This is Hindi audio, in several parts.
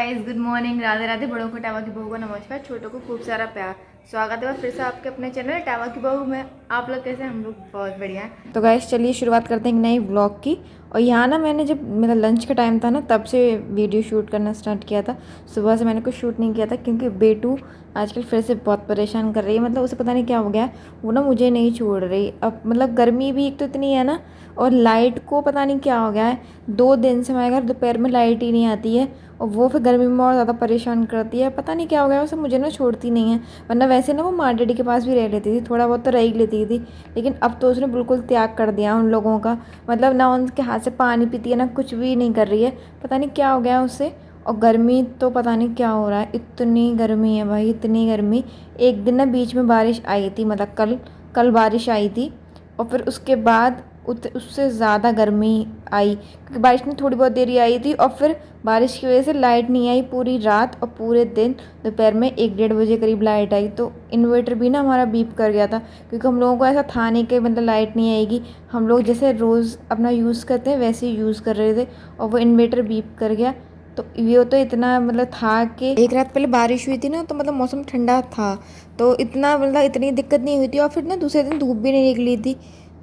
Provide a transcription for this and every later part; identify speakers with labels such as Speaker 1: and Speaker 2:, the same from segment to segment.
Speaker 1: Guys good morning, Radhe Radhe. बड़ों को टावा की बहू को नमस्कार, छोटों को खूब सारा प्यार। स्वागत है फिर से आपके अपने चैनल टावा की बहू में। आप लोग कैसे हैं? हम लोग बहुत बढ़िया हैं। तो गाइस चलिए शुरुआत करते हैं एक नई व्लॉग की। और यहाँ ना मैंने जब मेरा लंच का टाइम था ना तब से वीडियो शूट करना स्टार्ट किया था। सुबह से मैंने कुछ शूट नहीं किया था क्योंकि बेटू आजकल फिर से बहुत परेशान कर रही है। मतलब उसे पता नहीं क्या हो गया है, वो ना मुझे नहीं छोड़ रही। अब मतलब गर्मी भी एक तो इतनी है ना, और लाइट को पता नहीं क्या हो गया है। 2 दिन से हमारे घर दोपहर में लाइट ही नहीं आती है, और वो फिर गर्मी में और ज़्यादा परेशान करती है। पता नहीं क्या हो गया, उसे मुझे ना छोड़ती नहीं है। वरना वैसे ना वो माँ डैडी के पास भी रह लेती थी, थोड़ा बहुत तो रह ही लेती थी। लेकिन अब तो उसने बिल्कुल त्याग कर दिया उन लोगों का। मतलब ना उनके हाथ से पानी पीती है, ना कुछ भी नहीं कर रही है। पता नहीं क्या हो गया उससे। और गर्मी तो पता नहीं क्या हो रहा है, इतनी गर्मी है भाई, इतनी गर्मी। एक दिन ना बीच में बारिश आई थी, मतलब कल कल बारिश आई थी। और फिर उसके बाद उससे ज़्यादा गर्मी आई, क्योंकि बारिश में थोड़ी बहुत देरी आई थी। और फिर बारिश की वजह से लाइट नहीं आई पूरी रात, और पूरे दिन दोपहर में 1-1:30 बजे करीब लाइट आई। तो इन्वर्टर भी ना हमारा बीप कर गया था, क्योंकि हम लोगों को ऐसा था नहीं कि मतलब लाइट नहीं आएगी। हम लोग जैसे रोज़ अपना यूज़ करते हैं वैसे ही यूज़ कर रहे थे, और वो इन्वर्टर बीप कर गया। तो ये तो इतना मतलब था कि एक रात पहले बारिश हुई थी ना, तो मतलब मौसम ठंडा था, तो इतना मतलब इतनी दिक्कत नहीं हुई थी। और फिर ना दूसरे दिन धूप भी नहीं निकली थी।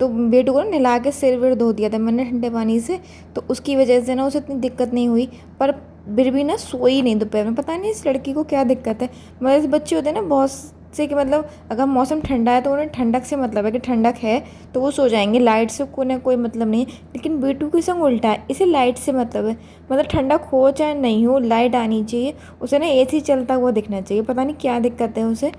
Speaker 1: तो बेटू को ना नहला के सिर विर धो दिया था मैंने ठंडे पानी से, तो उसकी वजह से ना उसे इतनी दिक्कत नहीं हुई। पर फिर भी ना सोई नहीं दोपहर में, पता नहीं इस लड़की को क्या दिक्कत है। मतलब ऐसे बच्चे होते हैं ना बहुत से, कि मतलब अगर मौसम ठंडा है तो उन्हें ठंडक से मतलब है, कि ठंडक है तो वो सो जाएंगे, लाइट से कोई मतलब नहीं है। लेकिन बेटू के संग उल्टा है, इसे लाइट से मतलब है। मतलब ठंडक हो चाहे नहीं हो, लाइट आनी चाहिए उसे ना, एसी चलता हुआ दिखना चाहिए। पता नहीं क्या दिक्कत है उसे।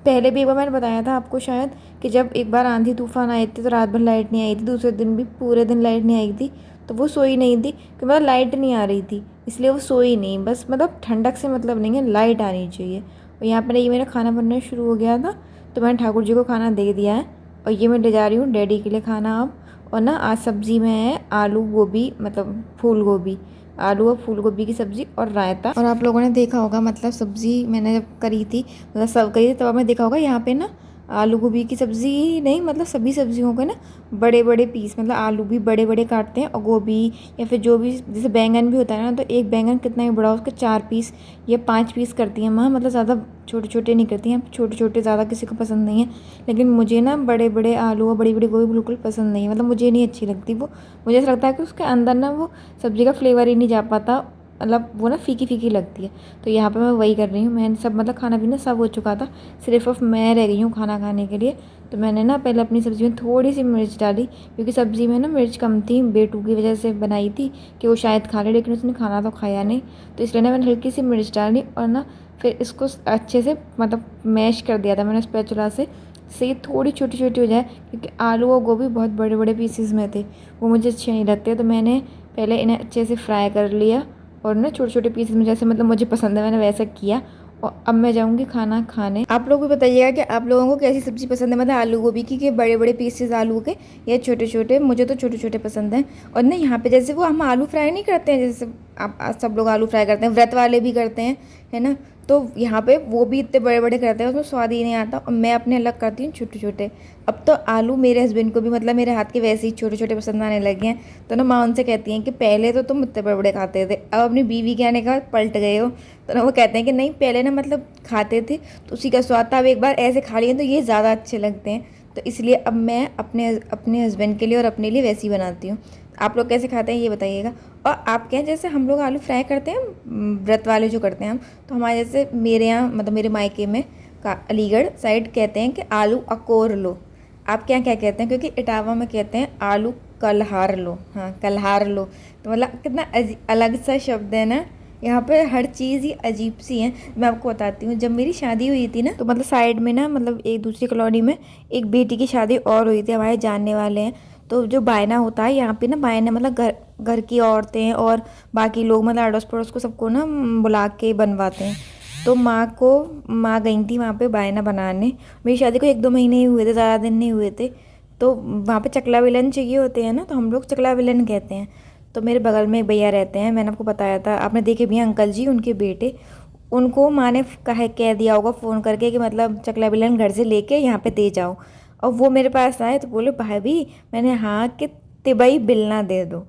Speaker 1: पहले भी एक बार मैंने बताया था आपको शायद, कि जब एक बार आंधी तूफान आए थे तो रात भर लाइट नहीं आई थी, दूसरे दिन भी पूरे दिन लाइट नहीं आई थी। तो वो सोई नहीं थी कि मतलब लाइट नहीं आ रही थी, इसलिए वो सोई नहीं। बस मतलब ठंडक से मतलब नहीं है, लाइट आनी चाहिए। और यहाँ पर ये मेरा खाना बनना शुरू हो गया था, तो मैंने ठाकुर जी को खाना दे दिया है। और ये मैं ले जा रही हूँ डैडी के लिए खाना अब। और ना आज सब्ज़ी में है आलू गोभी, मतलब फूल गोभी, आलू और फूल गोभी की सब्ज़ी और रायता। और आप लोगों ने देखा होगा, मतलब सब्ज़ी मैंने जब करी थी, मतलब सर्व करी थी, तब आपने देखा होगा यहाँ पे ना आलू गोभी की सब्ज़ी नहीं, मतलब सभी सब्जियों को ना बड़े बड़े पीस, मतलब आलू भी बड़े बड़े काटते हैं, और गोभी या फिर जो भी जैसे बैंगन भी होता है ना, तो एक बैंगन कितना ही बड़ा हो, उसके 4 पीस या 5 पीस करती हैं माँ। मतलब ज़्यादा छोटे छोटे नहीं करती हैं, छोटे छोटे ज़्यादा किसी को पसंद नहीं है। लेकिन मुझे ना बड़े बड़े आलू और बड़ी बड़ी गोभी बिल्कुल पसंद नहीं है, मतलब मुझे नहीं अच्छी लगती वो। मुझे ऐसा लगता है कि उसके अंदर ना वो सब्ज़ी का फ्लेवर ही नहीं जा पाता, मतलब वो ना फीकी फीकी लगती है। तो यहाँ पे मैं वही कर रही हूँ। मैंने सब मतलब खाना पीना सब हो चुका था, सिर्फ अब मैं रह गई हूँ खाना खाने के लिए। तो मैंने ना पहले अपनी सब्ज़ी में थोड़ी सी मिर्च डाली, क्योंकि सब्ज़ी में ना मिर्च कम थी, बेटू की वजह से बनाई थी कि वो शायद खा ले, लेकिन उसने खाना तो खाया नहीं। तो इसलिए ना मैंने हल्की सी मिर्च डाली, और ना फिर इसको अच्छे से मतलब मैश कर दिया था मैंने स्पैचुला से ये थोड़ी छोटी छोटी हो जाए, क्योंकि आलू और गोभी बहुत बड़े बड़े पीसेस में थे, वो मुझे अच्छे नहीं लगते। तो मैंने पहले इन्हें अच्छे से फ्राई कर लिया, और ना छोटे छोटे पीसेस में जैसे मतलब मुझे पसंद है मैंने वैसा किया। और अब मैं जाऊँगी खाना खाने। आप लोग भी बताइएगा कि आप लोगों को कैसी सब्ज़ी पसंद है, मतलब आलू गोभी की कि बड़े बड़े पीसेस आलू के, या छोटे छोटे। मुझे तो छोटे छोटे पसंद हैं। और ना यहाँ पे जैसे वो हम आलू फ्राई नहीं करते हैं, जैसे आप सब लोग आलू फ्राई करते हैं, व्रत वाले भी करते हैं, है ना। तो यहाँ पे वो भी इतने बड़े बड़े करते हैं, उसमें स्वाद ही नहीं आता। और मैं अपने अलग करती हूँ छोटे छोटे। अब तो आलू मेरे हस्बैंड को भी मतलब मेरे हाथ के वैसे ही छोटे छोटे पसंद आने लगे हैं। तो ना माँ उनसे कहती हैं कि पहले तो तुम इतने बड़े बड़े खाते थे, अब अपनी बीवी के आने के बाद पलट गए हो। तो ना वो कहते हैं कि नहीं, पहले ना मतलब खाते थे तो उसी का स्वाद था, अब एक बार ऐसे खा लिए तो ये ज़्यादा अच्छे लगते हैं। तो इसलिए अब मैं अपने अपने हस्बैंड के लिए और अपने लिए वैसे ही बनाती हूँ। आप लोग कैसे खाते हैं ये बताइएगा। और आप क्या, जैसे हम लोग आलू फ्राई करते हैं व्रत वाले जो करते हैं हम, तो हमारे जैसे मेरे यहाँ मतलब मेरे मायके में का अलीगढ़ साइड कहते हैं कि आलू अकोर लो। आप क्या क्या कहते हैं, क्योंकि इटावा में कहते हैं आलू कल्हार लो। हाँ, कल्हार लो। तो मतलब कितना अलग सा शब्द है ना। यहाँ पे हर चीज़ ही अजीब सी है। मैं आपको बताती हूँ, जब मेरी शादी हुई थी ना, तो मतलब साइड में ना मतलब एक दूसरी कॉलोनी में एक बेटी की शादी और हुई थी, हमारे जानने वाले हैं। तो जो बायना होता है यहाँ पे ना, बायना मतलब घर घर की औरतें और बाकी लोग मतलब अड़ोस पड़ोस को सबको ना बुला के बनवाते हैं। तो माँ गई थी वहाँ पे बायना बनाने। मेरी शादी को 1-2 महीने ही हुए थे, ज़्यादा दिन नहीं हुए थे। तो वहाँ पे चकला बेलन चाहिए होते हैं ना, तो हम लोग चकला बेलन कहते हैं। तो मेरे बगल में एक भैया रहते हैं, मैंने आपको बताया था, आपने देखे भी हैं अंकल जी, उनके बेटे। उनको माँ ने कह दिया होगा फ़ोन करके कि मतलब चकला बेलन घर से लेके यहाँ पे दे जाओ। और वो मेरे पास आए तो बोले भाभी, मैंने हाँ कि तिबई बिलना दे दो।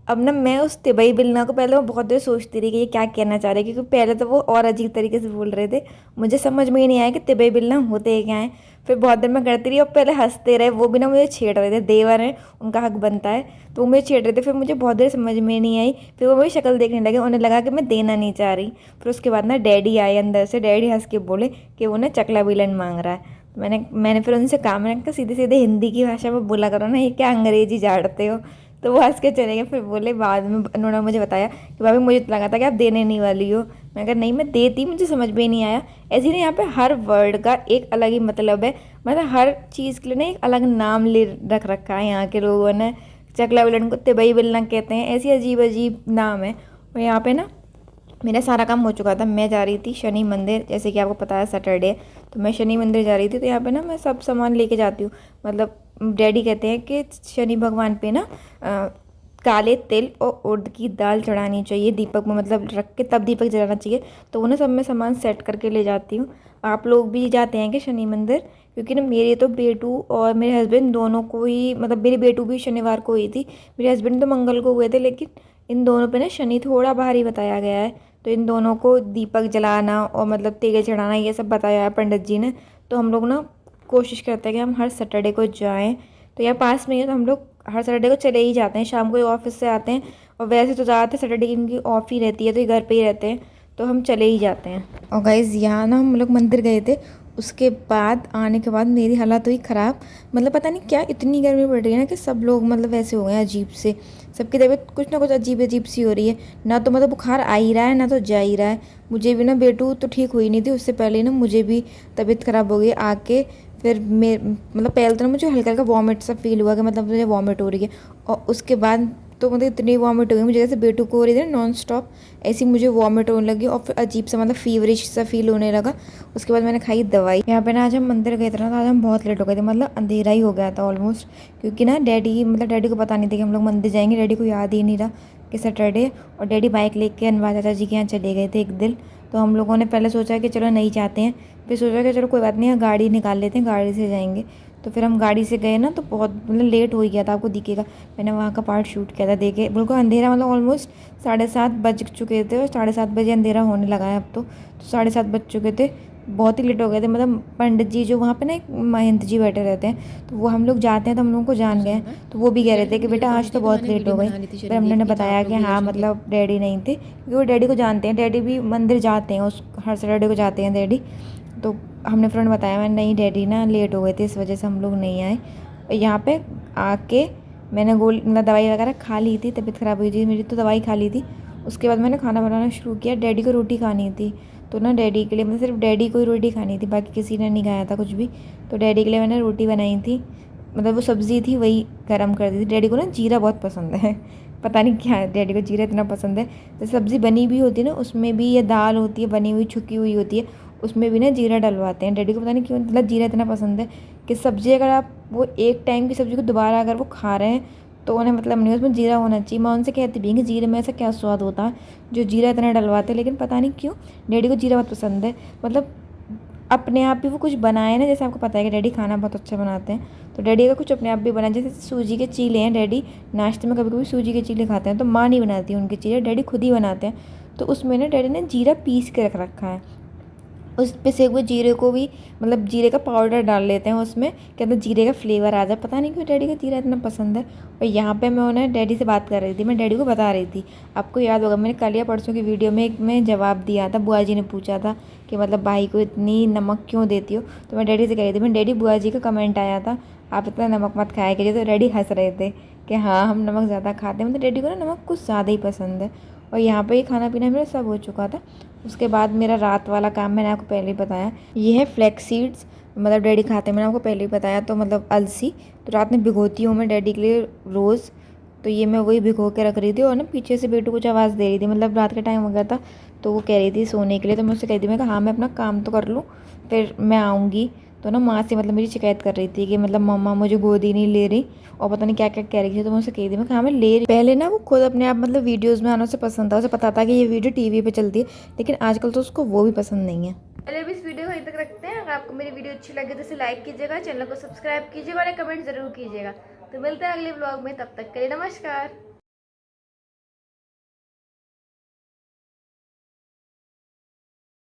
Speaker 1: अब ना मैं उस तिबई बिलना को पहले मैं बहुत देर सोचती रही कि ये क्या कहना चाह रहे हैं, क्योंकि पहले तो वो और अजीब तरीके से बोल रहे थे, मुझे समझ में ही नहीं आया कि तिबई बिलना होते क्या हैं। फिर बहुत देर मैं करती रही और पहले हंसते रहे, वो भी ना मुझे छेड़ रहे थे, देवर हैं उनका हक बनता है, तो वो मुझे छेड़ रहे थे। फिर मुझे बहुत देर समझ में नहीं आई, फिर वो मेरी शक्ल देखने लगे, उन्हें लगा कि मैं देना नहीं चाह रही। फिर उसके बाद ना डैडी आए अंदर से, डैडी हंस के बोले कि वो ना चकला बिलन मांग रहा है। मैंने फिर उनसे कहा, मैंने कहा सीधे सीधे हिंदी की भाषा में बोला करो ना, ये क्या अंग्रेजी झाड़ते हो। तो वो हंस के चले गए। फिर बोले, बाद में उन्होंने मुझे बताया कि भाभी मुझे तो लगा था कि आप देने नहीं वाली हो। मैं कहा नहीं, मैं देती, मुझे समझ में ही नहीं आया। ऐसे ही ना यहाँ पे हर वर्ड का एक अलग ही मतलब है, मतलब हर चीज़ के लिए ना एक अलग नाम ले रख रखा है यहाँ के लोगों ने। चकला बेलन को तिबई बेलना कहते हैं, ऐसी अजीब अजीब नाम है। और यहाँ पे ना मेरा सारा काम हो चुका था, मैं जा रही थी शनि मंदिर, जैसे कि आपको पता है सैटरडे, तो मैं शनि मंदिर जा रही थी। तो यहाँ पे ना मैं सब सामान लेके जाती हूँ, मतलब डैडी कहते हैं कि शनि भगवान पे ना काले तिल और उड़द की दाल चढ़ानी चाहिए दीपक में, मतलब रख के तब दीपक जलाना चाहिए। तो वो ना सब मैं सामान सेट करके ले जाती हूँ। आप लोग भी जाते हैं कि शनि मंदिर? क्योंकि ना मेरे तो बेटू और मेरे हस्बैंड दोनों को ही, मतलब मेरी बेटू भी शनिवार को हुई थी, मेरे हस्बैंड तो मंगल को हुए थे, लेकिन इन दोनों पे ना शनि थोड़ा भारी बताया गया है। तो इन दोनों को दीपक जलाना और मतलब तेल चढ़ाना ये सब बताया है पंडित जी ने। तो हम लोग ना कोशिश करते हैं कि हम हर सैटरडे को जाएं। तो यहाँ पास में ही है, तो हम लोग हर सैटरडे को चले ही जाते हैं। शाम को ऑफिस से आते हैं, और वैसे तो ज़्यादातर सैटरडे की इनकी ऑफ ही रहती है, तो ये घर पे ही रहते हैं, तो हम चले ही जाते हैं। और गाइज़ यहाँ ना हम लोग मंदिर गए थे, उसके बाद आने के बाद मेरी हालत हुई ख़राब। मतलब पता नहीं क्या इतनी गर्मी पड़ रही है ना कि सब लोग मतलब वैसे हो गए हैं अजीब से, सबकी तबीयत कुछ ना कुछ अजीब अजीब सी हो रही है। ना तो मतलब बुखार आ ही रहा है, ना तो जा ही रहा है। मुझे भी ना, बेटू तो ठीक हुई नहीं थी, उससे पहले ना मुझे भी तबीयत ख़राब हो गई आके। फिर मतलब पहले तो ना मुझे हल्का हल्का वॉमिट सा फील हुआ कि मतलब मुझे वॉमिट हो रही है, और उसके बाद तो मतलब इतनी वॉमिट हो गई मुझे, जैसे बेटू को हो रही थी ना नॉन स्टॉप, ऐसी मुझे वॉमिट होने लगी, और फिर अजीब सा मतलब फीवरिश सा फील होने लगा। उसके बाद मैंने खाई दवाई। यहाँ पे ना आज हम मंदिर गए थे ना, तो आज हम बहुत लेट हो गए थे, मतलब अंधेरा ही हो गया था ऑलमोस्ट, क्योंकि ना डैडी को पता नहीं था कि हम लोग मंदिर जाएंगे, डैडी को याद ही नहीं रहा कि सैटरडे। और डैडी बाइक लेके अनवार चाचा जी के यहाँ चले गए थे एक दिन। तो हम लोगों ने पहले सोचा कि चलो नहीं जाते हैं, फिर सोचा कि चलो कोई बात नहीं, गाड़ी निकाल लेते हैं, गाड़ी से जाएंगे। तो फिर हम गाड़ी से गए ना, तो बहुत मतलब लेट हो ही गया था, आपको दिखेगा, मैंने वहाँ का पार्ट शूट किया था। देखे बिल्कुल अंधेरा, मतलब ऑलमोस्ट 7:30 बज चुके थे, और 7:30 बजे अंधेरा होने लगा है अब तो 7:30 बज चुके थे, बहुत ही लेट हो गए थे। मतलब पंडित जी जो वहाँ पे ना एक महंत जी बैठे रहते हैं, तो वो हम लोग जाते हैं तो हम लोगों को जान गए, तो वो भी कह रहे थे कि बेटा आज तो बहुत लेट हो गई। फिर हमने बताया कि हाँ मतलब डैडी नहीं थे, क्योंकि वो डैडी को जानते हैं, डैडी भी मंदिर जाते हैं, उस हर सैटरडे को जाते हैं डैडी। तो हमने फ्रेंड बताया, मैं नहीं डैडी ना लेट हो गए थे, इस वजह से हम लोग नहीं आए। और यहाँ पे आके मैंने मतलब दवाई वगैरह खा ली थी, तबीयत ख़राब हुई थी मेरी, तो दवाई खा ली थी। उसके बाद मैंने खाना बनाना शुरू किया, डैडी को रोटी खानी थी, तो ना डैडी के लिए, मतलब सिर्फ डैडी को ही रोटी खानी थी, बाकी किसी ने नहीं खाया था कुछ भी। तो डैडी के लिए मैंने रोटी बनाई थी, मतलब वो सब्ज़ी थी वही गर्म कर दी थी। डैडी को ना जीरा बहुत पसंद है पता नहीं क्या है, डैडी को जीरा इतना पसंद है। तो सब्ज़ी बनी भी होती है ना, उसमें भी ये दाल होती है बनी हुई छुकी हुई होती है, उसमें भी ना जीरा डलवाते हैं। डैडी को पता नहीं क्यों मतलब जीरा इतना पसंद है कि सब्ज़ी अगर आप वो एक टाइम की सब्ज़ी को दोबारा अगर वो खा रहे हैं, तो उन्हें मतलब नहीं, उसमें जीरा होना चाहिए। मैं उनसे कहती भी कि जीरे में ऐसा क्या स्वाद होता है जो जीरा इतना डलवाते हैं, लेकिन पता नहीं क्यों डैडी को जीरा बहुत पसंद है। मतलब अपने आप ही वो कुछ बनाए ना, जैसे आपको पता है कि डैडी खाना बहुत अच्छा बनाते हैं, तो डैडी अगर कुछ अपने आप भी बनाए, जैसे सूजी के चीले हैं, डैडी नाश्ते में कभी कभी सूजी के चीले खाते हैं, तो माँ नहीं बनाती उनके चीले, डैडी खुद ही बनाते हैं। तो उसमें ना डैडी ने जीरा पीस के रख रखा है, उस पिसे हुए जीरे को भी, मतलब जीरे का पाउडर डाल लेते हैं उसमें, कि अंदर जीरे का फ्लेवर आ जाए। पता नहीं क्यों डैडी को जीरा इतना पसंद है। और यहाँ पे मैं उन्हें डैडी से बात कर रही थी, मैं डैडी को बता रही थी, आपको याद होगा मैंने कल या परसों की वीडियो में एक मैं जवाब दिया था, बुआ जी ने पूछा था कि मतलब भाई को इतनी नमक क्यों देती हो। तो मैं डैडी से कह रही थी, मैं डैडी बुआ जी का कमेंट आया था आप इतना नमक मत खाया करिए, तो डैडी हंस रहे थे कि हाँ हम नमक ज़्यादा खाते हैं, मतलब डैडी को ना नमक कुछ ज़्यादा ही पसंद है। और यहाँ पे ही खाना पीना मेरा सब हो चुका था। उसके बाद मेरा रात वाला काम मैंने आपको पहले ही बताया, ये है फ्लैक्स सीड्स, मतलब डैडी खाते हैं, मैंने आपको पहले ही बताया। तो मतलब अलसी, तो रात में भिगोती हूँ मैं डैडी के लिए रोज़, तो ये मैं वही भिगो के रख रही थी। और ना पीछे से बेटू कुछ आवाज़ दे रही थी, मतलब रात का टाइम हो गया था, तो वो कह रही थी सोने के लिए, तो मैं उससे कह दी, मैं कहा हाँ मैं अपना काम तो कर लूँ फिर मैं आऊँगी। तो ना माँ से मतलब मेरी शिकायत कर रही थी कि मतलब मम्मा मुझे गोदी नहीं ले रही, और पता नहीं क्या क्या कह रही थी। तो मैं उसे कह दी, मैं कहा मैं ले रही। पहले ना वो खुद अपने आप मतलब वीडियोज़ में आना उसे पसंद था, उसे पता था कि ये वीडियो टीवी पे चलती है, लेकिन आजकल तो उसको वो भी पसंद नहीं है। चलिए अब इस वीडियो को यहीं तक रखते हैं। अगर आपको मेरी वीडियो अच्छी लगे तो इसे लाइक कीजिएगा, चैनल को सब्सक्राइब कीजिएगा और कमेंट जरूर कीजिएगा। तो मिलते हैं अगले ब्लॉग में, तब तक के लिए नमस्कार।